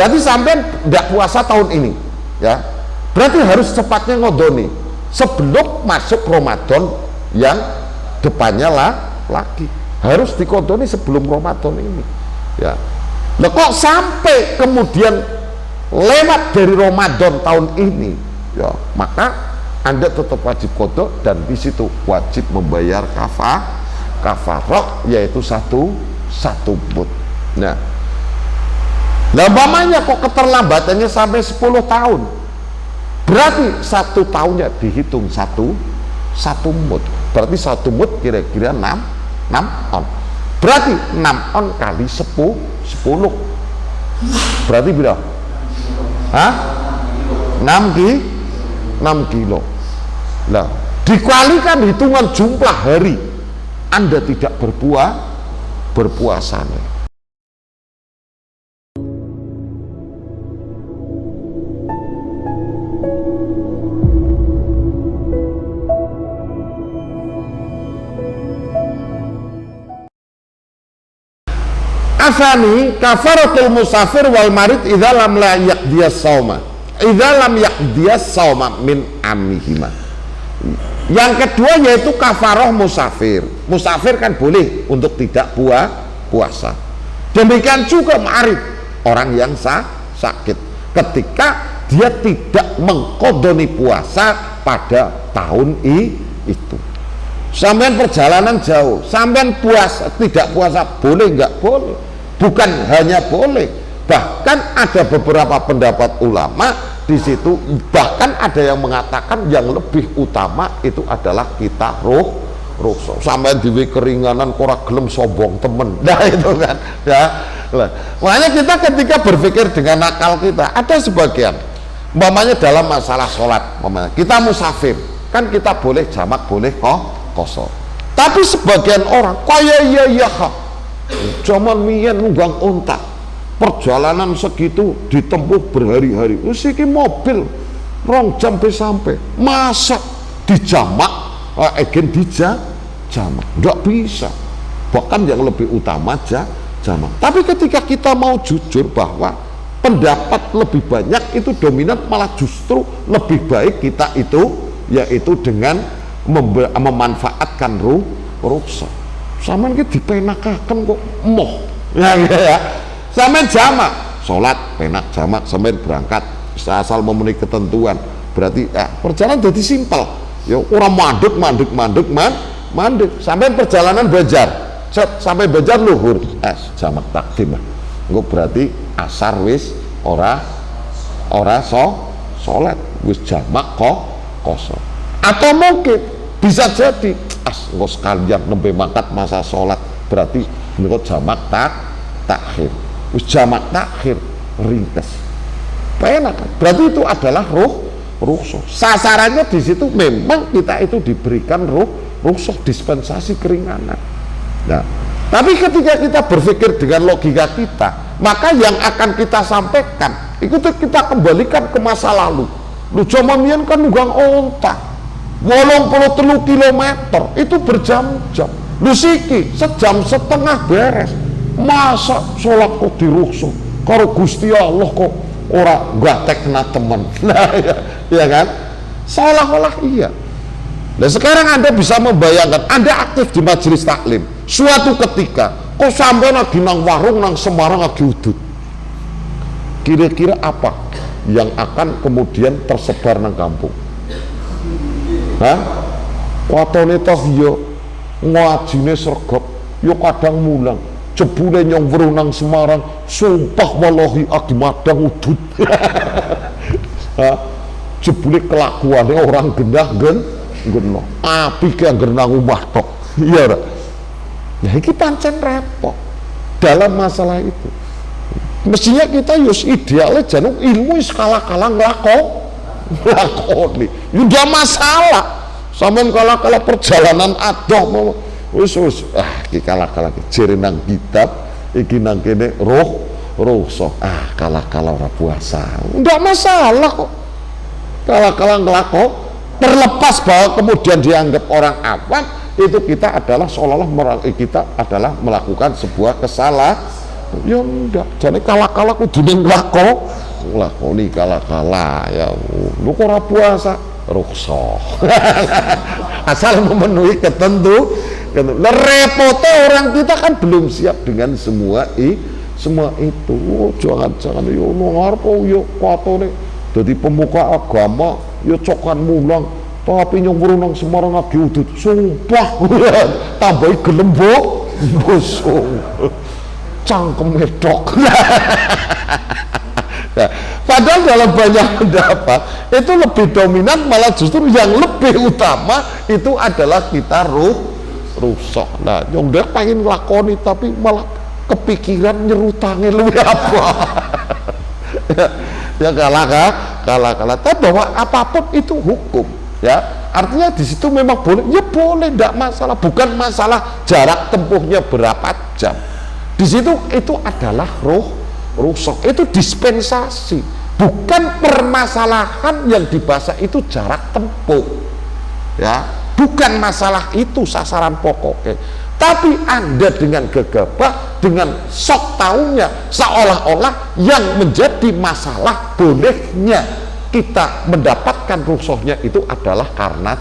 Berarti sampean tidak puasa tahun ini, ya. Berarti harus cepatnya ngodoni sebelum masuk Ramadan yang depannya lagi. Harus dikodoni sebelum Ramadan ini, ya. Nah, kok sampai kemudian lewat dari Ramadan tahun ini, ya, maka Anda tetap wajib kodok, dan di situ wajib membayar kafarah, yaitu satu mud. Nah, umpamanya kok keterlambatannya sampai 10 tahun, berarti 1 tahunnya dihitung satu mud. Berarti 1 mud kira-kira 6 on. Berarti 6 on kali 10 berarti berapa? 6 kilo. Nah, dikalikan hitungan jumlah hari Anda tidak berpuasa. Asani kafaratul musafir wal marid idza lam la yaqdiyas sauma min amihima. Yang kedua yaitu kafarah musafir. Musafir kan boleh untuk tidak puasa. Demikian juga marid, orang yang sakit, ketika dia tidak mengkodoni puasa pada tahun itu. Sampean perjalanan jauh, sampean tidak puasa, boleh nggak boleh? Bukan hanya boleh, bahkan ada beberapa pendapat ulama di situ, bahkan ada yang mengatakan yang lebih utama itu adalah kita rukhsah. Sampean diwe keringanan ora gelem sombong temen. Nah itu kan, ya. Makanya kita ketika berpikir dengan akal kita, ada sebagian umpamanya dalam masalah sholat, umpamanya kita musafir, kan kita boleh jamak, boleh kosor. Tapi sebagian orang kaya iya zaman mien nunggang ontak, perjalanan segitu ditempuh berhari-hari, usiki mobil 2 jam sampai, masa dijamak jamak, nggak bisa. Bahkan yang lebih utama jamak. Tapi ketika kita mau jujur bahwa pendapat lebih banyak itu dominan, malah justru lebih baik kita itu yaitu dengan memanfaatkan rukhsah. Saman ki dipenakaken kok moh. Ya. Saman jamak, salat penak jamak, saman berangkat asal memenuhi ketentuan. Berarti perjalanan jadi simpel. Ya orang mandek. Sampai perjalanan Banjar. Sampai Banjar luhur. Jamak takdim. Engko berarti asar wis ora salat, wis jamak kosong. Atau mungkin bisa jadi engko sekalian nembe mangkat masa sholat, berarti engko jamak takhir. Wis jamak takhir ringkes. Penak. Berarti itu adalah rukhsah. Sasarannya di situ memang kita itu diberikan rukhsah, dispensasi keringanan. Nah, tapi ketika kita berpikir dengan logika kita, maka yang akan kita sampaikan itu kita kembalikan ke masa lalu. Lu zaman mbiyen kan nunggang onta 83 kilometer itu berjam-jam. Lu siki sejam setengah beres. Masa sholat kok dirukhsah karo Gusti Allah kok ora gatekna temen. Nah ya kan, seolah-olah iya. Nah sekarang Anda bisa membayangkan, Anda aktif di majelis taklim, suatu ketika kok sampai lagi nang warung nang Semarang lagi udut, kira-kira apa yang akan kemudian tersebar nang kampung? Watone toh yo ngajine sregep yo kadang mulang, jebule nyong weruh nang Semarang, sumpah wallahi agi madang udut. Jebule kelakuannya orang genah geno api kayak genang umah tok. Iya ora? Ya iki pancen repot dalam masalah itu. Mestinya kita yus idealnya jangan ilmu skala-kala nglakoni. Udah masalah. Sampeyan kala-kala perjalanan adoh wis iki kala-kala jere nang kitab iki nang kene rukhsah. Kala-kala ora puasa. Ndak masalah kok. Kala-kala nglakon, terlepas bahwa kemudian dianggap orang awam, itu kita adalah seolah-olah kita adalah melakukan sebuah Ya enggak, jane kala-kala kudu nglakoni kala-kala ya. Lu kok ora puasa rukhsah. Asal memenuhi ketentuan. Repot orang kita kan belum siap dengan semua itu. Jangan yo ngarep yo katone dadi pemuka agama yo cokan mulang tapi nyumbur nang Semarang lagi udut. Sumpah tambahi gelem bosong. Cangkem medok. Nah, padahal dalam banyak pendapat itu lebih dominan, malah justru yang lebih utama itu adalah kita rusak. Nah, yang dia pengen ngelakoni tapi malah kepikiran nyerutannya lebih apa. Ya kalah. Tapi bahwa apapun itu hukum, ya artinya di situ memang boleh, ya boleh, tidak masalah. Bukan masalah jarak tempuhnya berapa jam. Di situ itu adalah rusak, itu dispensasi, bukan permasalahan yang dibahas itu jarak tempuh, ya bukan masalah itu sasaran pokoknya. Tapi Anda dengan gegabah, dengan sok taunya, seolah-olah yang menjadi masalah bolehnya kita mendapatkan rusuhnya itu adalah karena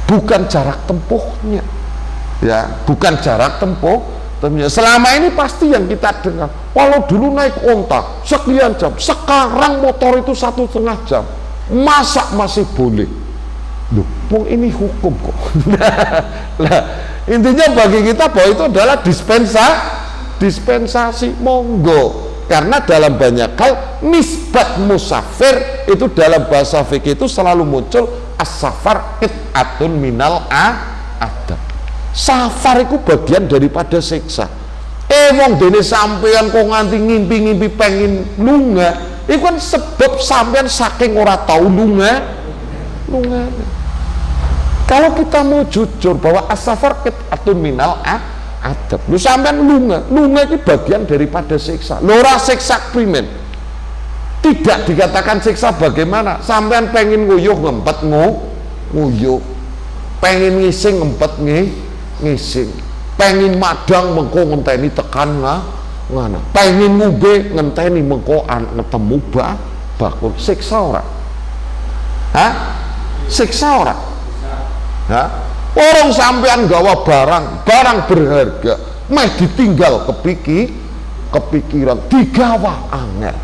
bukan jarak tempuhnya, ya bukan jarak tempuh. Selama ini pasti yang kita dengar, kalau dulu naik onta sekian jam, sekarang motor itu 1,5 jam, masa masih boleh? Loh, ini hukum kok. Nah, intinya bagi kita bahwa itu adalah dispensasi, monggo. Karena dalam banyak hal nisbat musafir itu dalam bahasa fikih itu selalu muncul as-safar qit'atun minal adab. Safar itu bagian daripada siksa. Wong dene sampean kok nganti ngimpi-ngimpi pengen lunga, itu kan sebab sampean saking ora tahu lunga. Kalau kita mau jujur bahwa as-safar qit'atun minal adab, lu sampean lunga itu bagian daripada siksa. Lora siksa krimen. Tidak dikatakan siksa bagaimana? Sampean pengen nguyuh ngempet nguyuh. Pengen ngising ngempet ngising, pengen madang mengko ngenteni tekan ngana, pengen ngube ngenteni mengko ketemu bakul. Siksa ora? Siksa ora? Orang sampean gawa barang berharga meh ditinggal kepikiran digawa angel.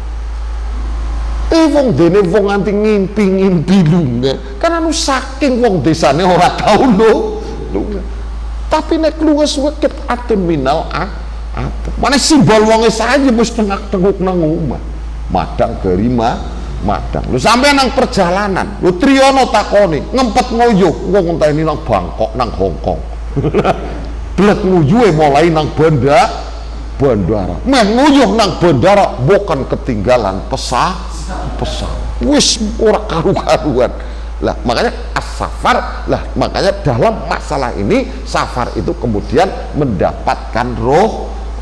Wong dene wong nganti ngimpi lunga karena anu saking wong desane ora tau lunga. Tapi nek lunga suwe qit'atun minal adab. Mana simbol wonge saja wis tengak-tenguk nang omah. Madang dari madang. Lu sampai nang perjalanan, lu Triyono takoni, ngempet nguyuh, wong enteni nang Bangkok, nang Hongkong. Blek nguyuhe mulai nang bandara. Meh nguyuh nang bandara bukan ketinggalan pesan. Wis ora karu-karuan. Lah makanya as-safar, makanya dalam masalah ini safar itu kemudian mendapatkan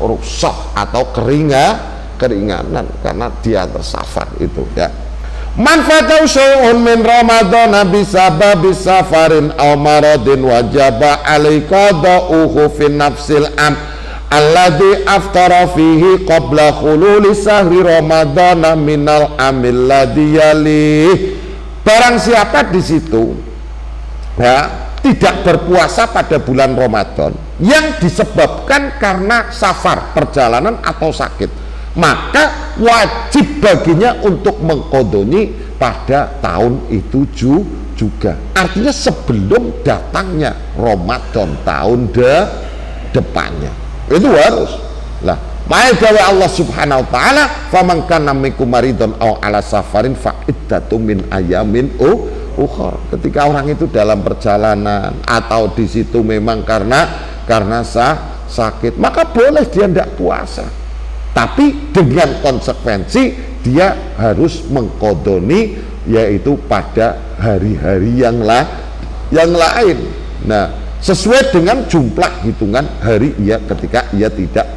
rukhsah atau keringanan karena dia tersafar itu, ya. Manfaatau syai'un min ramadhana bisababi safarin aw maradin wajaba alaika qada'uhu fi nafsil alladhi aftara fihi qabla khululi sahri ramadhana minal amil ladhi yalih. Barang siapa di situ ya tidak berpuasa pada bulan Ramadan yang disebabkan karena safar, perjalanan atau sakit, maka wajib baginya untuk mengkodoni pada tahun itu juga. Artinya sebelum datangnya Ramadan tahun depannya itu harus lah. Maka Allah Subhanahu wa taala, faman kana minkum maridun aw ala safarin fa iddatum min ayamin ukhra. Ketika orang itu dalam perjalanan atau di situ memang karena sakit, maka boleh dia tidak puasa. Tapi dengan konsekuensi dia harus mengkodoni, yaitu pada hari-hari yang lain. Nah, sesuai dengan jumlah hitungan hari ketika ia tidak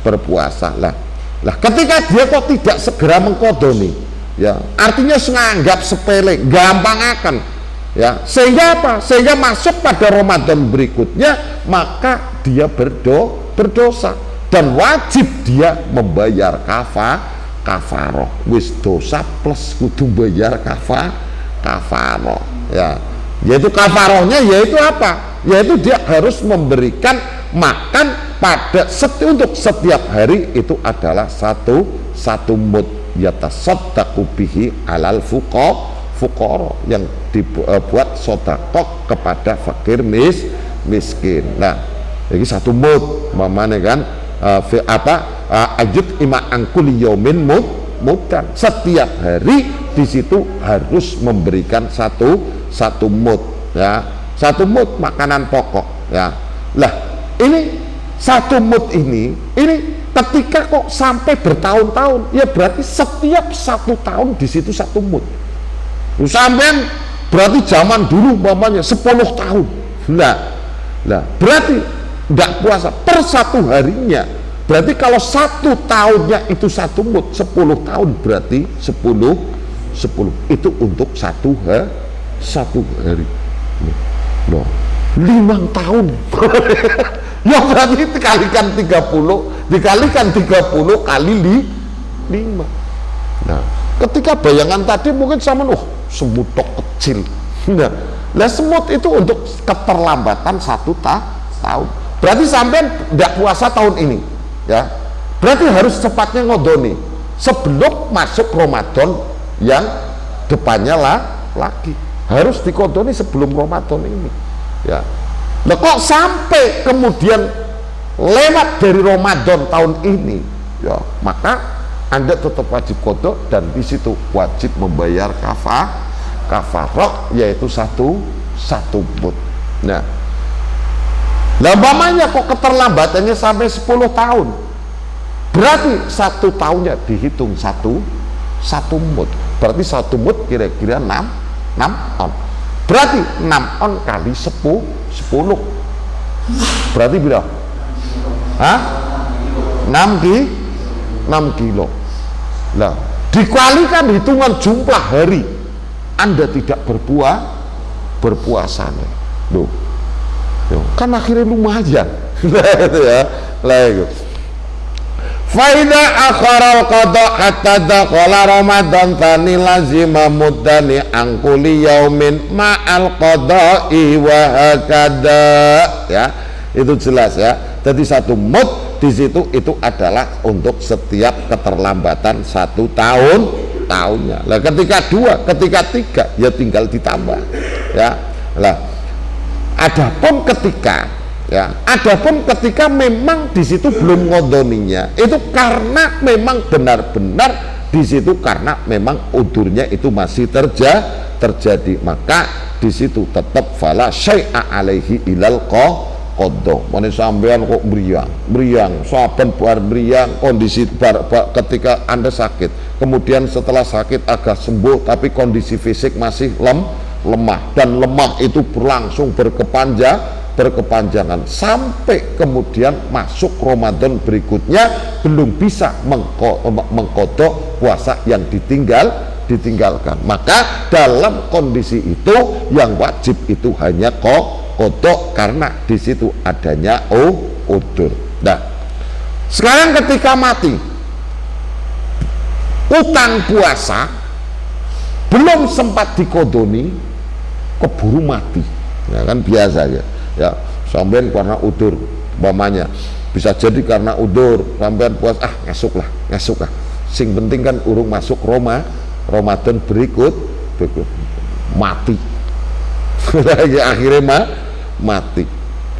berpuasa lah. Ketika dia kok tidak segera mengkodoni, ya artinya menganggap sepele, gampang akan, ya sehingga apa? Sehingga masuk pada Ramadan berikutnya maka dia berdosa dan wajib dia membayar kafaroh. Wis dosa plus kudu bayar kafaroh ya. Yaitu kafarohnya yaitu apa? Yaitu dia harus memberikan makan pada untuk setiap hari itu adalah satu mud yatasaddaqu bihi alal fuqara yang dibuat sedekah kepada fakir miskin. Nah, jadi satu mud mamane kan ajud ima angkul yaumin mudan. Setiap hari di situ harus memberikan satu mud ya. Satu mud makanan pokok ya. Lah, ini satu mud ini ketika kok sampai bertahun-tahun, ya berarti setiap 1 tahun di situ 1 mud. Sampai berarti zaman dulu umpamanya 10 tahun. Lah berarti tidak puasa per 1 harinya. Berarti kalau 1 tahunnya itu 1 mud, 10 tahun berarti 10 itu untuk 1 hari. Loh, 5 tahun. Ya berarti dikalikan 30 kali 5. Nah, ketika bayangan tadi mungkin sama semut kecil. Nah, semut itu untuk keterlambatan 1 tahun. Berarti sampai tidak puasa tahun ini, ya. Berarti harus cepatnya ngodoni sebelum masuk Ramadan yang depannya lagi. Harus dikodoni sebelum Ramadan ini, ya. Nah, kok sampai kemudian lewat dari Ramadan tahun ini, ya, maka Anda tetap wajib kodok dan di situ wajib membayar kafarah yaitu satu mud. Nah, umpamanya kok keterlambatannya sampai 10 tahun, berarti 1 tahunnya dihitung satu mud. Berarti 1 mud kira-kira 6 on. Berarti 6 on kali 10 berarti berapa? 6 kilo. Nah, dikalikan hitungan jumlah hari Anda tidak berpuasa nih. Loh, kan akhirnya lumayan. Itu ya. Lah itu. Faida akharal qada hatta dakhala Ramadan tani lazima muddani angkuli yaumin ma'al qada'i wa hakada, ya. Itu jelas ya. Jadi 1 mud di situ itu adalah untuk setiap keterlambatan 1 tahunnya. Lah ketika 2, ketika 3 ya tinggal ditambah, ya. Lah adapun ketika memang di situ belum ngodoninya, itu karena memang benar-benar di situ karena memang udurnya itu masih terjadi, maka di situ tetap fala syai'a alaihi ilal qadha. Mane sampean kok meriang saben bar meriang kondisi ketika Anda sakit, kemudian setelah sakit agak sembuh tapi kondisi fisik masih lemah dan lemah itu berlangsung berkepanjangan sampai kemudian masuk Ramadan berikutnya belum bisa mengkodok puasa yang ditinggalkan, maka dalam kondisi itu yang wajib itu hanya kodok karena di situ adanya udur. Nah, sekarang ketika mati utang puasa belum sempat dikodoni keburu mati, ya kan biasa ya sampean karena udur umpamanya, bisa jadi karena udur sampean puasa ngasuk lah sing penting kan urung masuk Ramadan berikut mati. Akhirnya mati.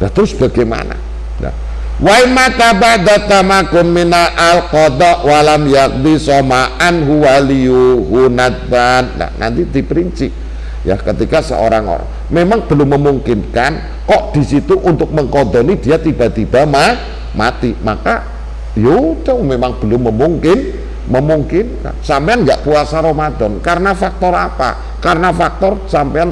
Nah, terus bagaimana? Nah, wa mata ba'da tamakum mina al-qada walam yaqdi soma'an huwaliyuhu nadban. Nah, nanti diperinci ya, ketika seorang orang memang belum memungkinkan kok di situ untuk mengkodoni dia tiba-tiba mati, maka yaudah memang belum memungkinkan sampean nggak puasa Ramadan karena faktor apa? Karena faktor sampean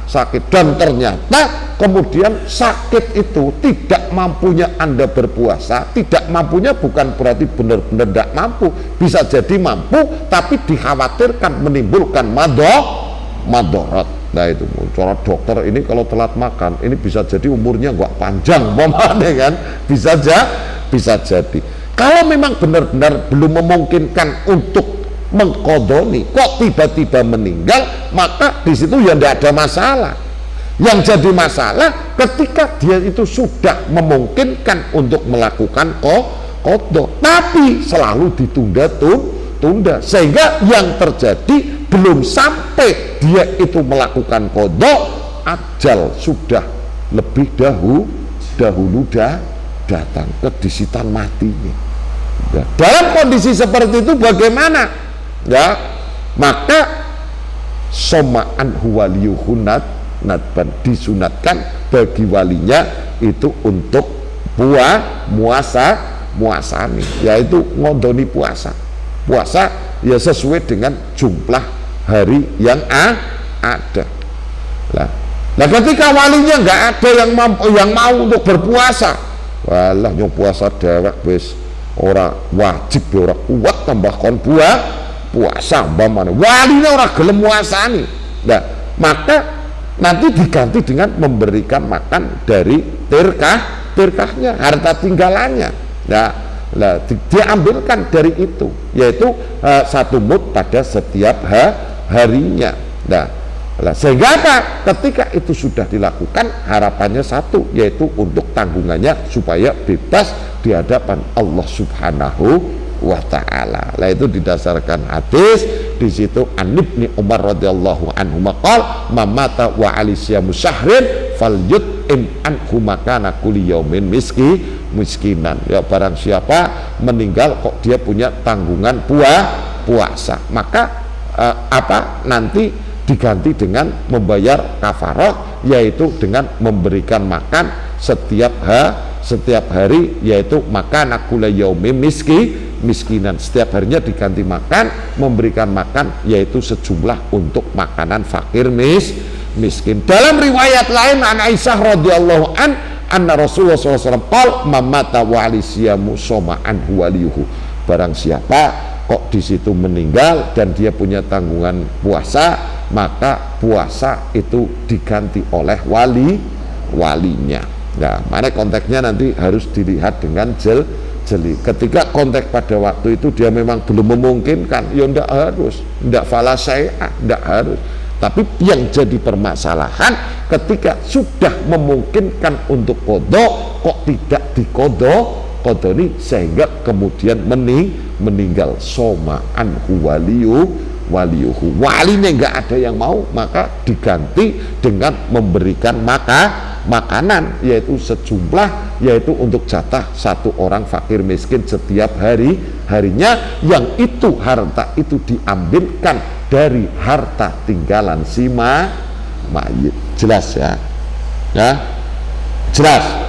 sakit dan ternyata kemudian sakit itu tidak mampunya Anda berpuasa. Tidak mampunya bukan berarti benar-benar tidak mampu, bisa jadi mampu tapi dikhawatirkan menimbulkan madharat. Nah itu cara dokter ini kalau telat makan ini bisa jadi umurnya nggak panjang, kan bisa jadi. Kalau memang benar-benar belum memungkinkan untuk mengkodoni, kok tiba-tiba meninggal, maka di situ ya tidak ada masalah. Yang jadi masalah ketika dia itu sudah memungkinkan untuk melakukan kodok, tapi selalu ditunda-tunda, sehingga yang terjadi belum sampai dia itu melakukan kodok, ajal sudah lebih dahulu datang, kedisitan matinya. Ya, dalam kondisi seperti itu bagaimana? Ya, maka soma'an huwaliyuhunat nadban, disunatkan bagi walinya itu untuk muasani, yaitu ngondoni puasa ya sesuai dengan jumlah hari yang ada. Nah ketika walinya nggak ada yang mau untuk berpuasa, walah yang puasa dewek wis ora wajib, ora kuat tambah kon puasa umpamane walinya ora gelem muasani. Nah maka nanti diganti dengan memberikan makan dari tirkahnya, harta tinggalannya. Nah, diambilkan dari itu, yaitu 1 mud pada setiap harinya. Nah, sehingga apa? Ketika itu sudah dilakukan, harapannya satu, yaitu untuk tanggungannya supaya bebas di hadapan Allah Subhanahu wa ta'ala. Lah itu didasarkan hadis di situ an Ibni Umar radhiyallahu anhu maqal mamata wa alisyamu syahrin falyut'im anhu makana kulli yaumin miskinan. Ya barang siapa meninggal kok dia punya tanggungan puasa, maka nanti diganti dengan membayar kafarah, yaitu dengan memberikan makan setiap hari, yaitu makan akula yaumi miskinan, setiap harinya diganti makan, memberikan makan yaitu sejumlah untuk makanan fakir miskin. Dalam riwayat lain an Aisyah radhiyallahu anna Rasulullah SAW qala mamata wa alisyamu soma'an waliyuhu, barang siapa kok di situ meninggal dan dia punya tanggungan puasa, maka puasa itu diganti oleh walinya. Nah, mana konteksnya nanti harus dilihat dengan jeli. Ketika konteks pada waktu itu dia memang belum memungkinkan, ya ndak harus, ndak fala syai'a, ndak harus. Tapi yang jadi permasalahan ketika sudah memungkinkan untuk kodok, kok tidak dikodoni sehingga kemudian meninggal soma'an waliyuhu, walinya nggak ada yang mau, maka diganti dengan memberikan makanan, yaitu sejumlah, yaitu untuk jatah 1 orang fakir miskin setiap harinya, yang itu harta itu diambilkan dari harta tinggalan si mayit. Jelas ya? Jelas.